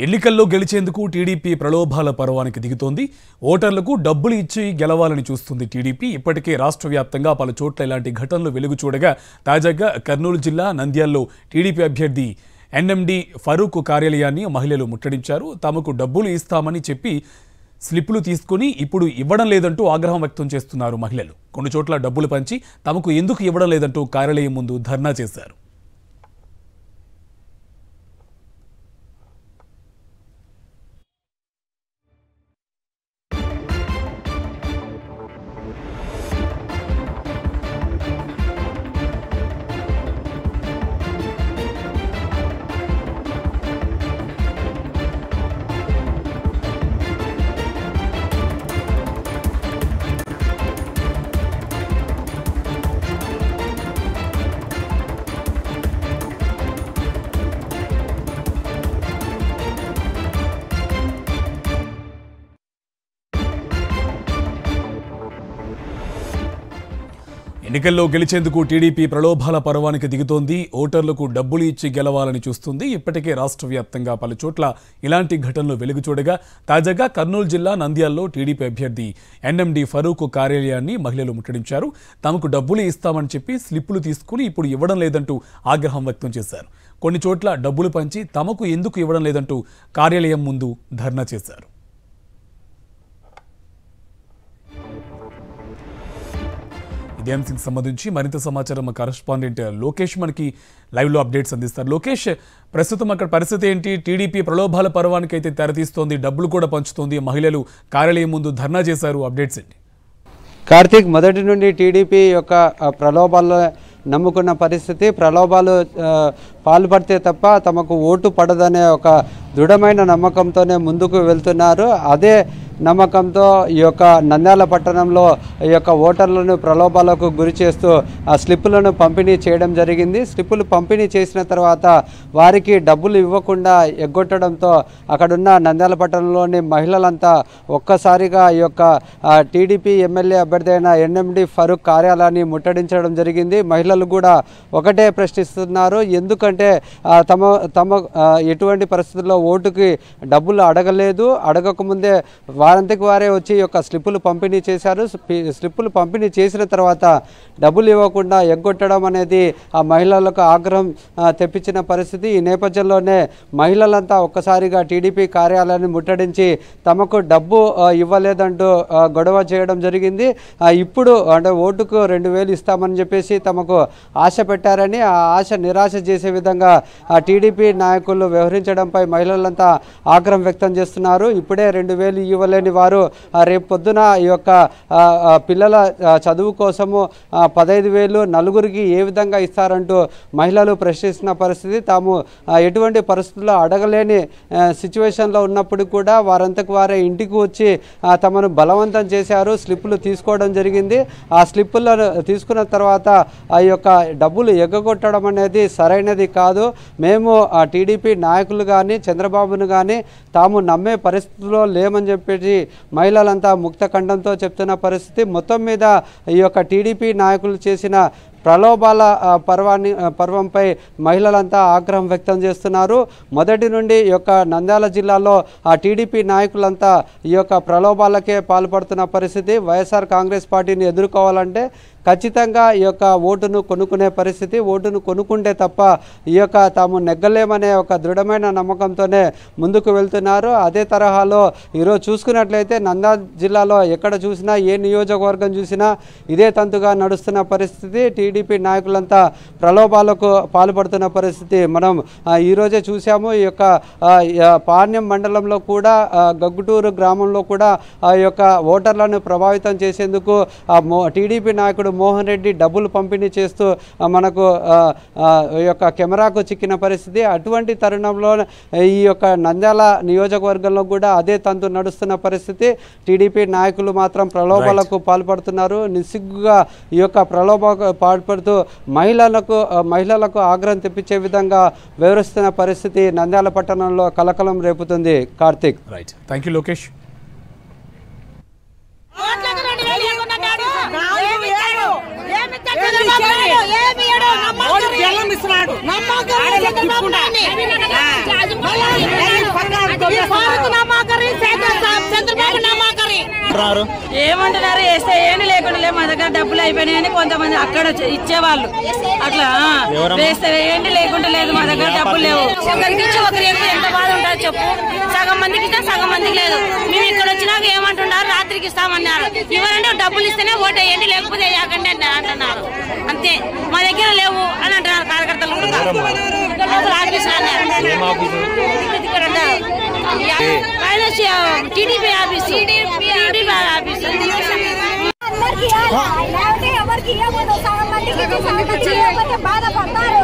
ఎన్నికల్లో గెలిచేందుకు టీడీపీ ప్రలోభాల పర్వానికి దిగుతోంది. ఓటర్లకు డబ్బులు ఇచ్చి గెలవాలని చూస్తుంది టీడీపీ. ఇప్పటికే రాష్ట్ర వ్యాప్తంగా పలు చోట్ల ఇలాంటి ఘటనలు వెలుగు చూడగా తాజాగా కర్నూలు జిల్లా నంద్యాలలో టీడీపీ అభ్యర్థి ఎన్ఎండి ఫరూక్ కార్యాలయాన్ని మహిళలు ముట్టడించారు. తమకు డబ్బులు ఇస్తామని చెప్పి స్లిప్పులు తీసుకుని ఇప్పుడు ఇవ్వడం లేదంటూ ఆగ్రహం వ్యక్తం చేస్తున్నారు మహిళలు. కొన్ని చోట్ల డబ్బులు పంచి తమకు ఎందుకు ఇవ్వడం లేదంటూ కార్యాలయం ముందు ధర్నా చేశారు. ఎన్నికల్లో గెలిచేందుకు టీడీపీ ప్రలోభాల పర్వానికి దిగుతోంది. ఓటర్లకు డబ్బులు ఇచ్చి గెలవాలని చూస్తుంది. ఇప్పటికే రాష్ట్ర వ్యాప్తంగా పలు చోట్ల ఇలాంటి ఘటనలు వెలుగు చూడగా తాజాగా కర్నూలు జిల్లా నంద్యాలలో టీడీపీ అభ్యర్థి ఎన్ఎండి ఫరూక్ కార్యాలయాన్ని మహిళలు ముట్టడించారు. తమకు డబ్బులు ఇస్తామని చెప్పి స్లిప్పులు తీసుకుని ఇప్పుడు ఇవ్వడం లేదంటూ ఆగ్రహం వ్యక్తం చేశారు. కొన్ని చోట్ల డబ్బులు పంచి తమకు ఎందుకు ఇవ్వడం లేదంటూ కార్యాలయం ముందు ధర్నా చేశారు. ఇదే అంశానికి సంబంధించి మరింత సమాచారం మా కరెస్పాండెంట్ లోకేష్ మనకి లైవ్లో అప్డేట్స్ అందిస్తారు. లోకేష్, ప్రస్తుతం అక్కడ పరిస్థితి ఏంటి? టీడీపీ ప్రలోభాల పర్వానికి అయితే తెరతీస్తోంది, డబ్బులు కూడా పంచుతోంది, మహిళలు కార్యాలయం ముందు ధర్నా చేశారు. అప్డేట్స్ ఏంటి? కార్తీక్, మొదటి నుండి టీడీపీ యొక్క ప్రలోభాలు నమ్ముకున్న పరిస్థితి. ప్రలోభాలు పాల్పడితే తప్ప తమకు ఓటు పడదనే ఒక దృఢమైన నమ్మకంతోనే ముందుకు వెళ్తున్నారు. అదే నమ్మకంతో ఈ యొక్క నంద్యాల పట్టణంలో ఈ యొక్క ఓటర్లను ప్రలోభాలకు గురి చేస్తూ ఆ స్లిప్పులను పంపిణీ చేయడం జరిగింది. స్లిప్పులు పంపిణీ చేసిన తర్వాత వారికి డబ్బులు ఇవ్వకుండా ఎగ్గొట్టడంతో అక్కడున్న నంద్యాల పట్టణంలోని మహిళలంతా ఒక్కసారిగా ఈ యొక్క టీడీపీ ఎమ్మెల్యే అభ్యర్థి అయిన ఎన్ఎండి ఫరూక్ కార్యాలయాన్ని ముట్టడించడం జరిగింది. మహిళలు కూడా ఒకటే ప్రశ్నిస్తున్నారు, ఎందుకంటే తమ ఎటువంటి పరిస్థితుల్లో ఓటుకి డబ్బులు అడగలేదు, అడగకముందే వారంతకు వారే వచ్చి యొక్క స్లిప్పులు పంపిణీ చేశారు. స్లిప్పులు పంపిణీ చేసిన తర్వాత డబ్బులు ఇవ్వకుండా ఎగ్గొట్టడం అనేది ఆ మహిళలకు ఆగ్రహం తెప్పించిన పరిస్థితి. ఈ నేపథ్యంలోనే మహిళలంతా ఒక్కసారిగా టీడీపీ కార్యాలయాన్ని ముట్టడించి తమకు డబ్బు ఇవ్వలేదంటూ గొడవ చేయడం జరిగింది. ఇప్పుడు అంటే ఓటుకు 2000 ఇస్తామని చెప్పేసి తమకు ఆశ పెట్టారని, ఆ ఆశ నిరాశ చేసే విధంగా టీడీపీ నాయకులు వ్యవహరించడంపై మహిళలంతా ఆగ్రహం వ్యక్తం చేస్తున్నారు. ఇప్పుడే 2000 ఇవ్వలేని వారు రేపు పొద్దున ఈ యొక్క పిల్లల చదువు కోసము 15,000 నలుగురికి ఏ విధంగా ఇస్తారంటూ మహిళలు ప్రశ్నిస్తున్న పరిస్థితి. తాము ఎటువంటి పరిస్థితుల్లో అడగలేని సిచ్యువేషన్లో ఉన్నప్పుడు కూడా వారంతకు వారే ఇంటికి వచ్చి తమను బలవంతం చేశారు. స్లిప్పులు తీసుకోవడం జరిగింది. ఆ స్లిప్పులను తీసుకున్న తర్వాత ఆ యొక్క డబ్బులు ఎగ్గొట్టడం అనేది సరైనది కాదు. మేము టీడీపీ నాయకులు కానీ చంద్రబాబును కానీ తాము నమ్మే పరిస్థితుల్లో లేమని చెప్పేసి మహిళలంతా ముక్త ఖండంతో చెప్తున్న పరిస్థితి. మొత్తం మీద ఈ యొక్క టీడీపీ నాయకులు చేసిన ప్రలోభాల పర్వంపై మహిళలంతా ఆగ్రహం వ్యక్తం చేస్తున్నారు. మొదటి నుండి ఈ యొక్క నంద్యాల జిల్లాలో ఆ టీడీపీ నాయకులంతా ఈ యొక్క ప్రలోభాలకే పాల్పడుతున్న పరిస్థితి. వైఎస్ఆర్ కాంగ్రెస్ పార్టీని ఎదుర్కోవాలంటే ఖచ్చితంగా ఈ యొక్క ఓటును కొనుక్కునే పరిస్థితి. ఓటును కొనుక్కుంటే తప్ప ఈ యొక్క తాము నెగ్గలేమనే ఒక దృఢమైన నమ్మకంతోనే ముందుకు వెళ్తున్నారు. అదే తరహాలో ఈరోజు చూసుకున్నట్లయితే నంద్యాల జిల్లాలో ఎక్కడ చూసినా, ఏ నియోజకవర్గం చూసినా ఇదే తంతుగా నడుస్తున్న పరిస్థితి. టీడీపీ నాయకులంతా ప్రలోభాలకు పాల్పడుతున్న పరిస్థితి మనం ఈరోజే చూసాము. ఈ యొక్క పాణ్యం మండలంలో కూడా, గగ్గుటూరు గ్రామంలో కూడా ఆ యొక్క ఓటర్లను ప్రభావితం చేసేందుకు టీడీపీ నాయకుడు మోహన్ రెడ్డి డబ్బులు పంపిణీ చేస్తూ మనకు ఈ యొక్క కెమెరాకు చిక్కిన పరిస్థితి. అటువంటి తరుణంలో ఈ యొక్క నంద్యాల నియోజకవర్గంలో కూడా అదే తంతు నడుస్తున్న పరిస్థితి. టీడీపీ నాయకులు మాత్రం ప్రలోభాలకు పాల్పడుతున్నారు. నిస్సిగ్గుగా ఈ యొక్క ప్రలోభాలకు పాల్పడుతూ మహిళలకు ఆగ్రహం తెప్పించే విధంగా వివరిస్తున్న పరిస్థితి నంద్యాల పట్టణంలో కలకలం రేపుతుంది. Karthik, right, thank you Lokesh. జలం ఇస్తున్నాడు. ఏమంటున్నారు? ఏమంటున్నారు వేస్తే ఏంటి లేకుండా మా దగ్గర డబ్బులు అయిపోయినాయని కొంతమంది అక్కడ ఇచ్చేవాళ్ళు అట్లా వేస్తే ఏంటి లేకుండా లేదు మా దగ్గర డబ్బులు లేవు. ఒకరికి ఇచ్చి ఒకరికి ఎంత బాధ ఉంటుంది చెప్పు. సగం మందికి ఇస్తాం సగం మందికి లేదు. మేము ఇక్కడ వచ్చినాక ఏమంటున్నారు రాత్రికి ఇస్తామన్నారు. ఇవ్వాలంటే డబ్బులు ఇస్తేనే ఓటు వేయండి లేకపోతే వేయకండి అంటున్నారు. అంతే మా దగ్గర లేవు అని అంటున్నారు కార్యకర్తలు కూడా. టీడీపీ ఆఫీస్ ఎవరికి ఇవ్వదు సగం మందికి బాధపడతారు.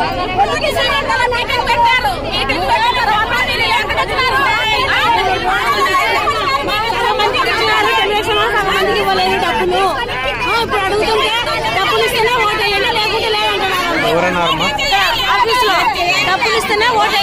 ఇప్పుడు అడుగుతుంటే డబ్బులు ఇస్తేనే ఓటు వేయండి లేకుంటే లేదంటున్నారు. ఎవరన్నారమ్మా? ఆఫీస్ లో డబ్బులు ఇస్తేనే ఓటు